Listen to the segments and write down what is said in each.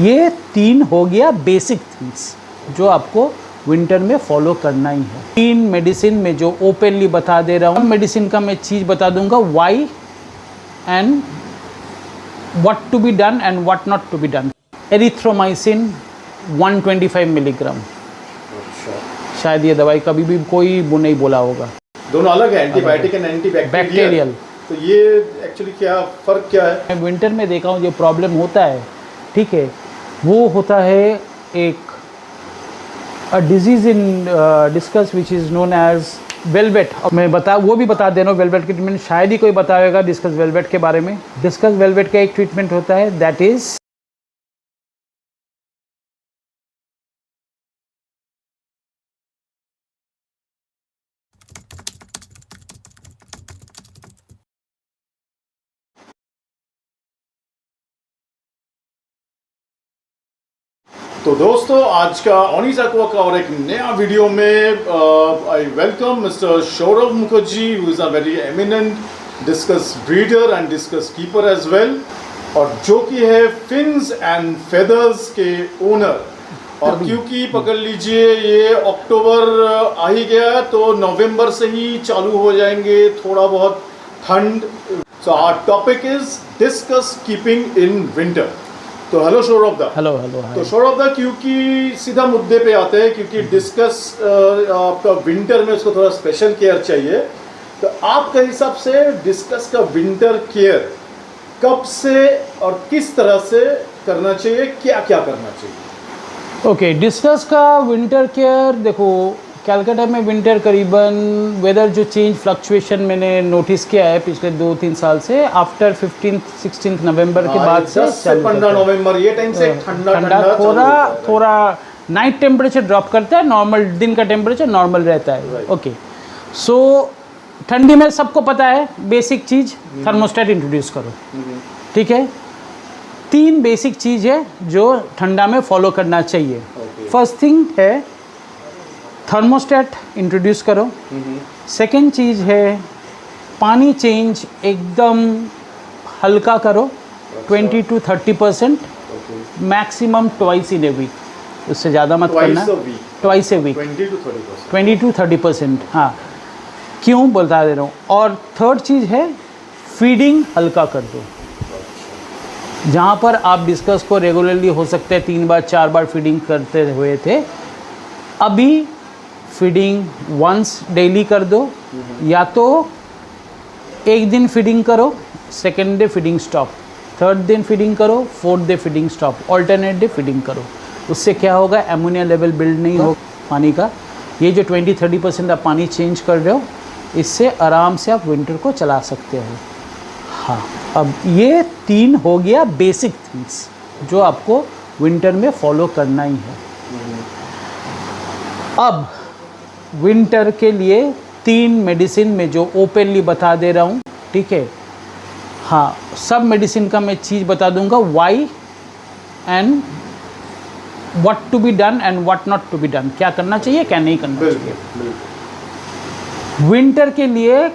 ये 3 हो गया बेसिक थिंग्स जो आपको विंटर में फॉलो करना ही है। 3 मेडिसिन में जो ओपनली बता दे रहा हूँ, मेडिसिन का मैं चीज़ बता दूंगा, why and what to be done and what not to be done. Erythromycin 125 milligram. शायद ये दवाई कभी भी कोई नहीं बोला होगा। दोनों अलग है, एंटीबायोटिक एंड एंटीबैक्टीरियल। तो ये एक्चुअली क्या फ़र्क क्या है? मैं विंटर में देखा हूँ जो प्रॉब्लम होता है, ठीक है, वो होता है एक disease in discus which is known as velvet. मैं वो भी बता दे रहा हूँ, वेलवेट की ट्रीटमेंट शायद ही कोई बताएगा डिस्कस वेलवेट के बारे में। डिस्कस वेलवेट का एक ट्रीटमेंट होता है, दैट इज़ तो दोस्तों, आज का ओनिस एक्वा का और एक नया वीडियो में I welcome mister Saurabh Mukherjee, who is a very eminent discus breeder and discus keeper as well, और जो कि है फिन्स एंड फेदर्स के ओनर। और क्योंकि पकड़ लीजिए ये अक्टूबर आ ही गया, तो नवंबर से ही चालू हो जाएंगे थोड़ा बहुत ठंड। So our topic is discus keeping in winter. तो हेलो सौरभ दा। हेलो। तो सौरभ दा, क्योंकि सीधा मुद्दे पे आते हैं, क्योंकि डिस्कस आपका विंटर में उसको थोड़ा स्पेशल केयर चाहिए। तो आपके हिसाब से डिस्कस का विंटर केयर कब से और किस तरह से करना चाहिए, क्या क्या करना चाहिए? ओके, डिस्कस का विंटर केयर देखो, कलकत्ता में विंटर करीबन वेदर जो चेंज फ्लक्चुएशन मैंने नोटिस किया है पिछले 2-3 साल से, आफ्टर 15-16 नवंबर के बाद से 15 नवंबर ये टाइम से ठंडा थोड़ा नाइट टेम्परेचर ड्रॉप करता है, नॉर्मल दिन का टेम्परेचर नॉर्मल रहता है। ओके, सो ठंडी में सबको पता है बेसिक चीज़, थर्मोस्टेट इंट्रोड्यूस करो, ठीक है। 3 बेसिक चीज़ है जो ठंडा में फॉलो करना चाहिए। फर्स्ट थिंग है थर्मोस्टेट इंट्रोड्यूस करो। सेकेंड चीज़ है पानी चेंज एकदम हल्का करो, 20 to 30%, maximum twice in a week, उससे ज़्यादा मत करना। ट्वाइस ए वीक 20 to 30%, हाँ, क्यों बता दे रहा हूँ। और थर्ड चीज़ है फीडिंग हल्का कर दो। जहाँ पर आप डिस्कस को रेगुलरली हो सकते हैं 3 बार 4 बार फीडिंग करते हुए थे, अभी फीडिंग वंस डेली कर दो, या तो एक दिन फीडिंग करो, second day feeding stop, third दिन फीडिंग करो, fourth day feeding stop, alternate day feeding करो। उससे क्या होगा, एमोनिया लेवल बिल्ड नहीं हो पानी का। ये जो 20-30% आप पानी चेंज कर रहे हो, इससे आराम से आप विंटर को चला सकते हो। हाँ, अब ये 3 हो गया बेसिक थिंग्स जो आपको विंटर में फॉलो करना ही है। अब विंटर के लिए 3 मेडिसिन में जो ओपनली बता दे रहा हूँ, ठीक है। हाँ, सब मेडिसिन का मैं चीज़ बता दूंगा, why and what to be done and what not to be done, क्या करना चाहिए क्या नहीं करना चाहिए। विंटर के लिए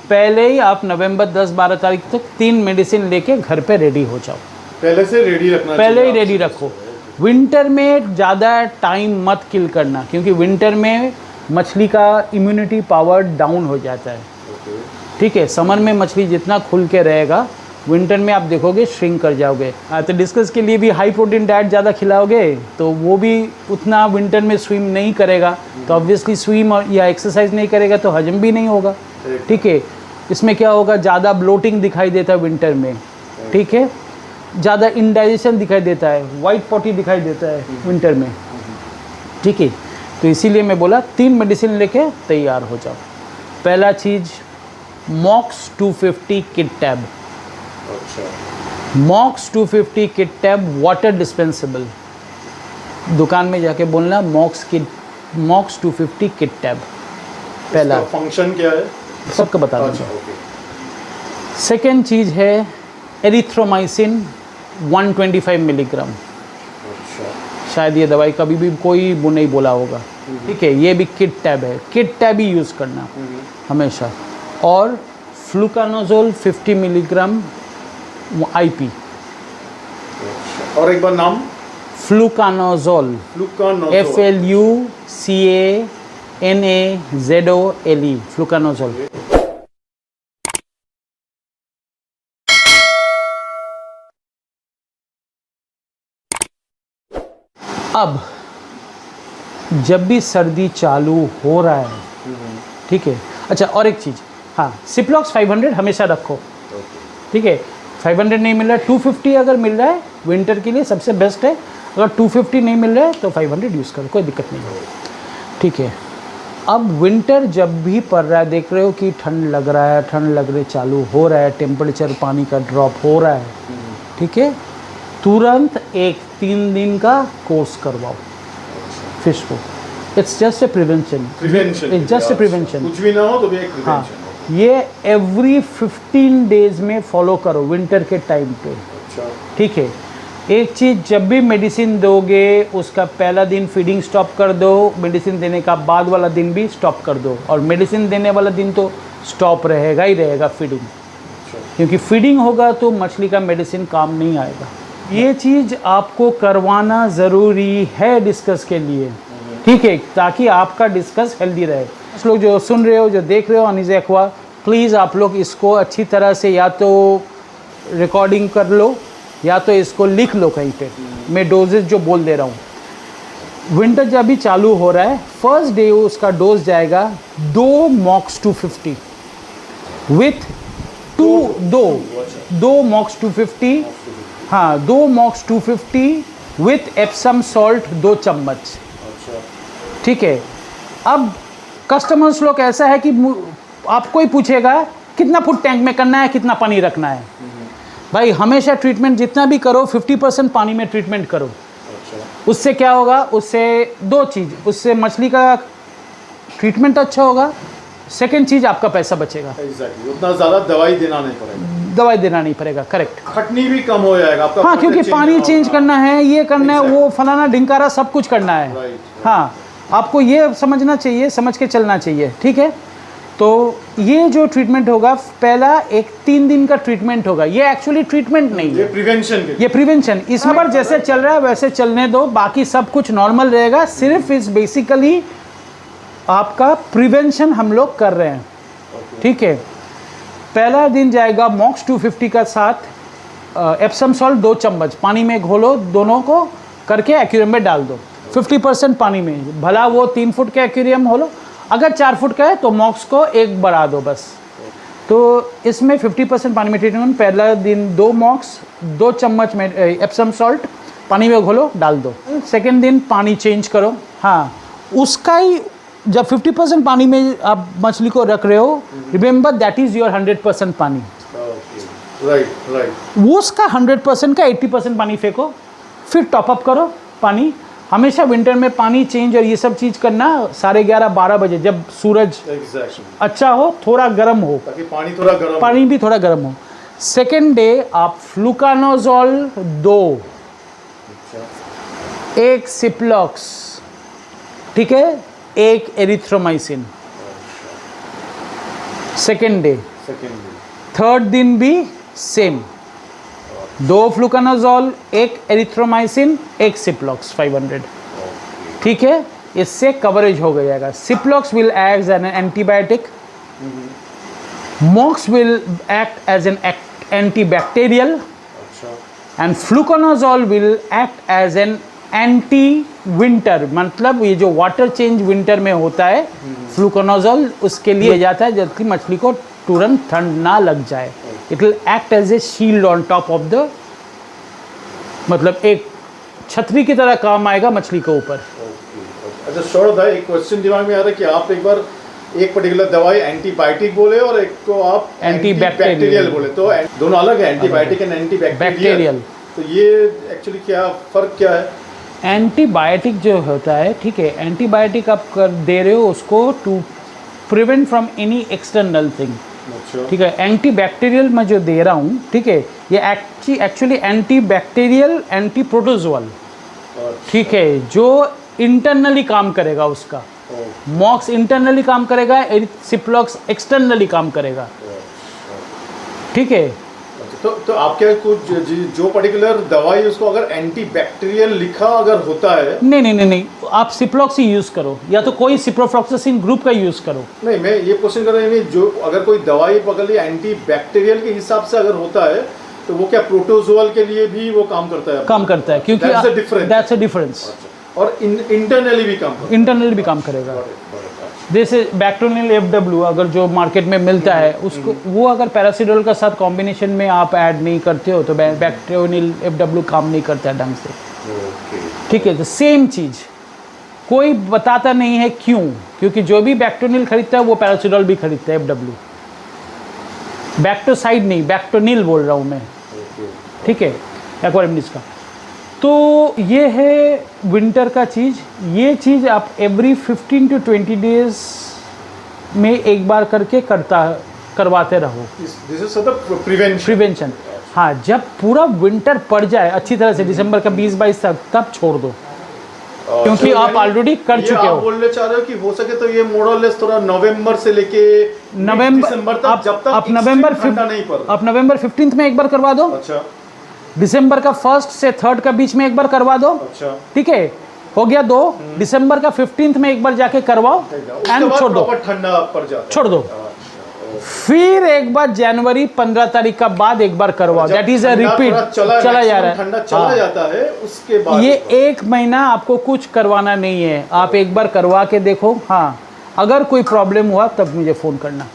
पहले ही आप नवंबर 10-12 तारीख तक 3 मेडिसिन लेके घर पे रेडी हो जाओ। पहले से रेडी रखना, पहले ही रेडी रखो। विंटर में ज़्यादा टाइम मत किल करना, क्योंकि विंटर में मछली का इम्यूनिटी पावर डाउन हो जाता है, ठीक है। समर में मछली जितना खुल के रहेगा, विंटर में आप देखोगे श्रिंक कर जाओगे। तो डिस्कस के लिए भी हाई प्रोटीन डाइट ज़्यादा खिलाओगे तो वो भी उतना विंटर में स्विम नहीं करेगा, तो ऑब्वियसली स्विम या एक्सरसाइज नहीं करेगा तो हजम भी नहीं होगा, ठीक है। इसमें क्या होगा, ज़्यादा ब्लोटिंग दिखाई देता है विंटर में, ठीक है। ज़्यादा इंडाइजेशन दिखाई देता है, वाइट पॉटी दिखाई देता है विंटर में, ठीक है। तो इसीलिए मैं बोला 3 मेडिसिन लेके तैयार हो जाओ। पहला चीज़ Mox 250 kit tab. Mox 250 kit tab water dispensable, दुकान में जाके बोलना मॉक्स 250 किट टैब। पहला फंक्शन क्या है सबको बता दूँगा। सेकेंड चीज़ है एरिथ्रोमाइसिन 125 मिलीग्राम। शायद ये दवाई कभी भी कोई नहीं बोला होगा, ठीक है। ये भी किट टैब है, किट टैब ही यूज़ करना हमेशा। और फ्लूकानोजोल 50 मिलीग्राम IP। और एक बार नाम, फ्लूकानोजोल, FLUCANAZOLE, फ्लूकानोजोल। अब जब भी सर्दी चालू हो रहा है, ठीक है, अच्छा और एक चीज़, हाँ, सिप्लॉक्स 500 हमेशा रखो, ठीक है। 500 नहीं मिल रहा है, 250 अगर मिल रहा है विंटर के लिए सबसे बेस्ट है। अगर 250 नहीं मिल रहा है तो 500 यूज़ करो, कोई दिक्कत नहीं है, ठीक है। अब विंटर जब भी पड़ रहा है, देख रहे हो कि ठंड लग रहा है, ठंड लग रही चालू हो रहा है, टेम्परेचर पानी का ड्रॉप हो रहा है, ठीक है, तुरंत एक 3 दिन का कोर्स करवाओ फिश को। It's just a prevention, it's just a prevention, कुछ भी ना हो तो भी एक हाँ, प्रिवेंशन। ये एवरी 15 डेज में फॉलो करो विंटर के टाइम पे, अच्छा, ठीक है। एक चीज़, जब भी मेडिसिन दोगे उसका पहला दिन फीडिंग स्टॉप कर दो, मेडिसिन देने का बाद वाला दिन भी स्टॉप कर दो, और मेडिसिन देने वाला दिन तो स्टॉप रहेगा ही रहेगा फीडिंग, क्योंकि फीडिंग होगा तो मछली का मेडिसिन काम नहीं आएगा। ये चीज़ आपको करवाना ज़रूरी है डिस्कस के लिए, ठीक है, ताकि आपका डिस्कस हेल्दी रहे। इस लोग जो सुन रहे हो, जो देख रहे हो अनीज़ एक्वा, प्लीज़ आप लोग इसको अच्छी तरह से या तो रिकॉर्डिंग कर लो या तो इसको लिख लो कहीं पे, मैं डोजेज जो बोल दे रहा हूँ। विंटर जब भी चालू हो रहा है, फर्स्ट डे उसका डोज जाएगा 2 मॉक्स 250 विथ दो मॉक्स 250, हाँ, 2 मॉक्स 250 विथ एप्सम सॉल्ट 2 चम्मच, ठीक है। अब कस्टमर्स लोग ऐसा है कि आपको ही पूछेगा कितना फुट टैंक में करना है, कितना पानी रखना है। भाई हमेशा ट्रीटमेंट जितना भी करो 50% पानी में ट्रीटमेंट करो। उससे क्या होगा, उससे 2 चीज़, उससे मछली का ट्रीटमेंट अच्छा होगा, सेकंड चीज़ आपका पैसा बचेगा। एग्जैक्टली, उतना ज़्यादा दवाई देना नहीं पड़ेगा, करेक्ट, खटनी भी कम हो जाएगा आपका। हाँ, क्योंकि पानी चेंज करना है, ये करना है, वो फलाना ढिंकारा सब कुछ करना है। हाँ, आपको ये समझना चाहिए, समझ के चलना चाहिए, ठीक है। तो ये जो ट्रीटमेंट होगा, पहला एक 3 दिन का ट्रीटमेंट होगा, ये एक्चुअली ट्रीटमेंट नहीं है, ये प्रिवेंशन। इस पर जैसे चल रहा है वैसे चलने दो, बाकी सब कुछ नॉर्मल रहेगा। सिर्फ इस बेसिकली आपका प्रिवेंशन हम लोग कर रहे हैं, ठीक है। पहला दिन जाएगा मॉक्स 250 का साथ एप्सम सॉल्ट 2 चम्मच पानी में घोलो, दोनों को करके एक्वेरियम में डाल दो 50% पानी में। भला वो 3 फुट का एक्वेरियम हो लो, अगर 4 फुट का है तो मॉक्स को 1 बढ़ा दो बस। तो इसमें 50% पानी में ट्रीटमेंट। पहला दिन 2 मॉक्स 2 चम्मच में एप्सम सॉल्ट पानी में घोलो, डाल दो। सेकेंड दिन पानी चेंज करो, हाँ, उसका ही जब 50% पानी में आप मछली को रख रहे हो, रिमेंबर दैट इज़ योर 100% पानी, राइट। वो उसका 100% का 80% पानी फेंको, फिर टॉपअप करो पानी। हमेशा विंटर में पानी चेंज और ये सब चीज़ करना 11:30-12 बजे, जब सूरज अच्छा हो, थोड़ा गर्म हो, ताकि पानी भी थोड़ा गर्म हो। सेकेंड डे आप फ्लूकानोजोल 2, 1 सिप्लॉक्स, ठीक है, 1 एरिथ्रोमाइसिन, सेकेंड डे। थर्ड दिन भी सेम, 2 फ्लूकानोजोल, 1 एरिथ्रोमाइसिन, 1 सिप्लॉक्स 500, ठीक है। इससे कवरेज हो जाएगा। Ciplox will act as an antibiotic, Mox will act as an antibacterial, and fluconazole will act as an anti winter. मतलब ये जो वाटर चेंज विंटर में होता है, फ्लूकानोजोल उसके लिए जाता है, जबकि मछली को तुरंत ठंड ना लग जाए। It will act as a shield on top of the, मतलब एक छतरी की तरह काम आएगा मछली के ऊपर। अच्छा सौरभ भाई, एक क्वेश्चन दिमाग में आ रहा है कि आप एक बार एक पर्टिकुलर दवाई एंटीबायोटिक बोले और एक को आप एंटीबैक्टीरियल बोले, तो दोनों अलग है, एंटीबायोटिक एंड एंटीबैक्टीरियल। तो ये एक्चुअली क्या फ़र्क क्या है? एंटीबायोटिक जो होता है, ठीक है, एंटीबायोटिक आप कर दे रहे हो उसको to prevent from any external thing, ठीक है। एंटीबैक्टीरियल मैं जो दे रहा हूँ, ठीक है, ये एक्चुअली एंटीबैक्टीरियल एंटी प्रोटोजोअल, ठीक है, जो इंटरनली काम करेगा उसका। मॉक्स इंटरनली काम करेगा, सिप्लॉक्स एक्सटर्नली काम करेगा, ठीक है। तो आपके कुछ जो पर्टिकुलर दवाई उसको अगर एंटी बैक्टीरियल लिखा अगर होता है, नहीं, आप सिप्रोक्सी यूज़ करो या तो कोई सिप्रोफ्लॉक्सासिन ग्रुप का यूज़ करो। नहीं मैं ये क्वेश्चन कर रहा हूँ जो अगर कोई दवाई पकड़ ली एंटी बैक्टीरियल के हिसाब से अगर होता है तो वो क्या प्रोटोजोअल के लिए भी वो काम करता है? काम करता है, क्योंकि दैट्स अ डिफरेंस। और इंटरनली भी काम करता है? इंटरनली भी काम करेगा। जैसे बैक्टोनिल FW अगर जो मार्केट में मिलता है उसको, वो अगर पैरासिटामोल का साथ कॉम्बिनेशन में आप ऐड नहीं करते हो तो बैक्टोनिल FW काम नहीं करता है ढंग से। ठीक है, तो सेम चीज़ कोई बताता नहीं है क्यों, क्योंकि जो भी बैक्टोनिल खरीदता है वो पैरासिटामोल भी खरीदता है FW। बैक्टोसाइड नहीं, बैक्टोनिल बोल रहा हूँ मैं। ठीक है, एक्वारेमिस का। तो ये है विंटर का चीज़। ये चीज़ आप एवरी 15 to 20 डेज में एक बार करके करवाते रहो। This is the prevention. हाँ, जब पूरा विंटर पड़ जाए अच्छी तरह से दिसंबर का 20-22 तक, तब छोड़ दो, क्योंकि आप ऑलरेडी कर चुके हो। बोलने चाह रहे हो कि हो सके तो ये मोर और लेस थोड़ा नवंबर से लेके दिसंबर तक, जब तक आप नवंबर 15 में एक बार करवा दो। अच्छा। दिसंबर का 1 से 3 का बीच में एक बार करवा दो। अच्छा। ठीक है, हो गया 2। दिसंबर का 15 में एक बार जाके करवाओ एंड छोड़ दो, ठंडा पड़ जाता है, छोड़ दो। फिर एक बार जनवरी 15 तारीख का बाद एक बार करवाओ। दैट इज अ रिपीट, चला जा रहा है, ठंडा चला जाता है, उसके बाद ये 1 महीना आपको कुछ करवाना नहीं है। आप एक बार करवा के देखो। हाँ, अगर कोई प्रॉब्लम हुआ तब मुझे फ़ोन करना।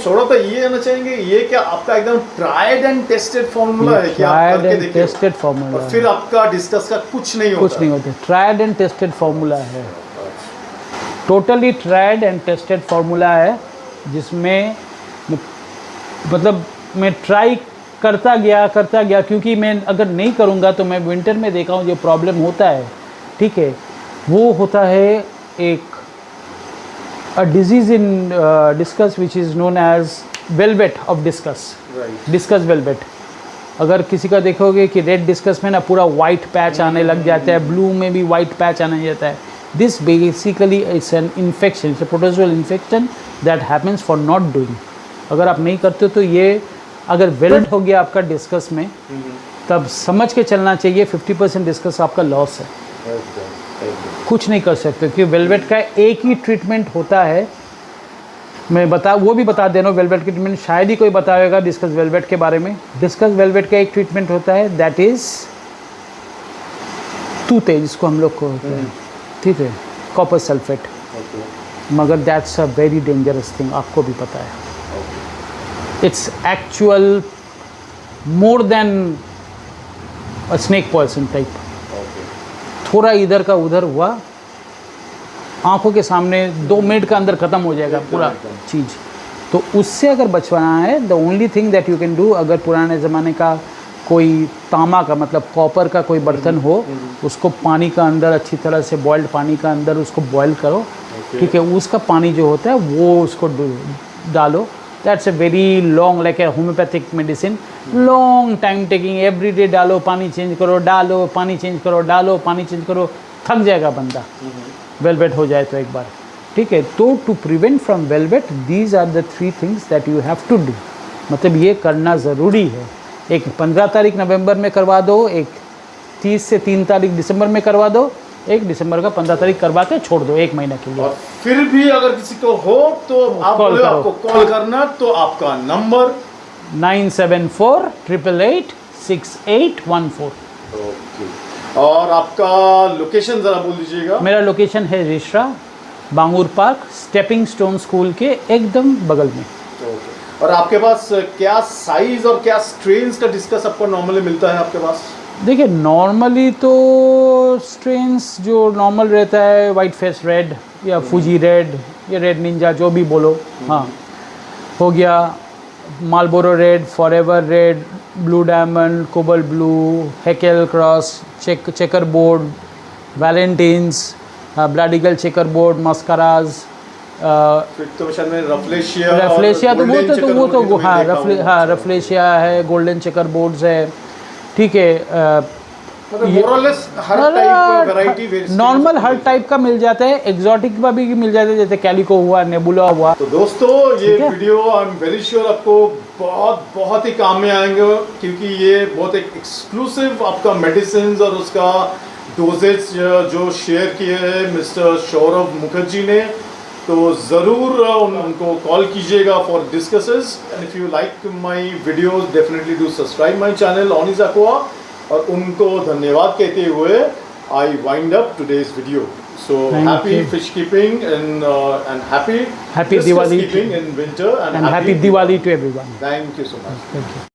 सौरभ, तो ये कहना चाहेंगे, ये क्या आपका एकदम ट्राइड एंड टेस्टेड फॉर्मूला है कि आप करके देखिए? टेस्टेड फॉर्मूला, और फिर आपका डिस्कस का कुछ नहीं होता? ट्राइड एंड टेस्टेड फॉर्मूला है, totally tried and tested formula है, जिसमें मतलब मैं ट्राई करता गया, क्योंकि मैं अगर नहीं करूँगा तो मैं विंटर में देखा हूँ जो प्रॉब्लम होता है, ठीक है, वो होता है एक a disease in discus which is known as velvet of discus, discus velvet। अगर किसी का देखोगे कि रेड डिस्कस में ना पूरा वाइट पैच आने लग जाता है, ब्लू में भी वाइट पैच आने जाता है। This basically it's an infection, it's a protozoal infection that happens for not doing. अगर आप नहीं करते तो ये अगर वेल्वेट हो गया आपका डिस्कस में, तब समझ के चलना चाहिए 50% डिस्कस आपका लॉस है। कुछ नहीं कर सकते, क्योंकि वेलवेट का एक ही ट्रीटमेंट होता है। मैं वो भी बता दे रहा हूँ, वेलवेट की ट्रीटमेंट शायद ही कोई बताएगा डिस्कस वेलवेट के बारे में। डिस्कस वेलवेट का एक ट्रीटमेंट होता है, दैट इज़ तूते, जिसको हम लोग को होते हैं, ठीक है, कॉपर सल्फेट। मगर that's a very dangerous thing, आपको भी पता है। It's actual more than a snake poison type. थोड़ा इधर का उधर हुआ, आंखों के सामने 2 मिनट का अंदर ख़त्म हो जाएगा पूरा चीज़। तो उससे अगर बचवाना है, the only thing that you can do, अगर पुराने ज़माने का कोई तांबा का मतलब कॉपर का कोई बर्तन हो, उसको पानी का अंदर अच्छी तरह से बॉइल्ड पानी का अंदर उसको बॉयल करो, ठीक है, उसका पानी जो होता है वो उसको डालो। That's a very long, like a homeopathic medicine, long time taking. Every day डालो, पानी चेंज करो, डालो, पानी चेंज करो, डालो, पानी चेंज करो, थक जाएगा बंदा वेलवेट हो जाए तो एक बार, ठीक है। तो to prevent from velvet, these are the 3 things that you have to do. मतलब ये करना ज़रूरी है। एक 15 तारीख नवंबर में करवा दो, एक 30 से 3 तारीख दिसंबर में करवा दो, एक दिसंबर का 15 तारीख करवा के छोड़ दो 1 महीना के लिए। और फिर भी अगर किसी को हो तो आप बोलो आपको कॉल करना, तो आपका नंबर 9748886814। ओके। और आपका लोकेशन ज़रा बोल दीजिएगा। मेरा लोकेशन है रिश्रा, बांगूर पार्क, स्टेपिंग स्टोन स्कूल के एकदम बगल में। ओके। और आपके पास क्या साइज़ और क्या स्ट्रेन्स का डिस्कस आपको नॉर्मली मिलता है आपके पास? देखिए, नॉर्मली तो स्ट्रेन्स जो नॉर्मल रहता है, वाइट फेस रेड या फूजी रेड या रेड निंजा, जो भी बोलो, हाँ, हो गया, Marlboro red, forever red, blue diamond, cobalt blue, hackle cross, checker board, valentines, blood eagle checker board, मस्कराज, तो शायद में रफलेशिया तो वो हाँ, रफलेशिया है, गोल्डन चेकर बोर्ड्स है, ठीक है, मतलब मोरलेस हर टाइप वैरायटी नॉर्मल हर टाइप का मिल जाता है, एग्जॉटिक का भी मिल जाता है, जैसे कैलिको हुआ, नेबुला हुआ। तो दोस्तों ये ठीक है? Video I am very sure आपको बहुत ही काम में आएंगे, क्योंकि ये बहुत एक एक्सक्लूसिव आपका मेडिसिन और उसका डोजेज जो शेयर किए हैं मिस्टर सौरभ मुखर्जी ने। तो ज़रूर उनको कॉल कीजिएगा for discusses. And if you like my videos definitely do subscribe my channel ऑनिस एक्वा। और उनको धन्यवाद कहते हुए I wind up today's video. So Thank happy you. fish keeping and happy Happy discus Diwali keeping in winter and and happy Diwali to everyone. Thank you so much. Thank you.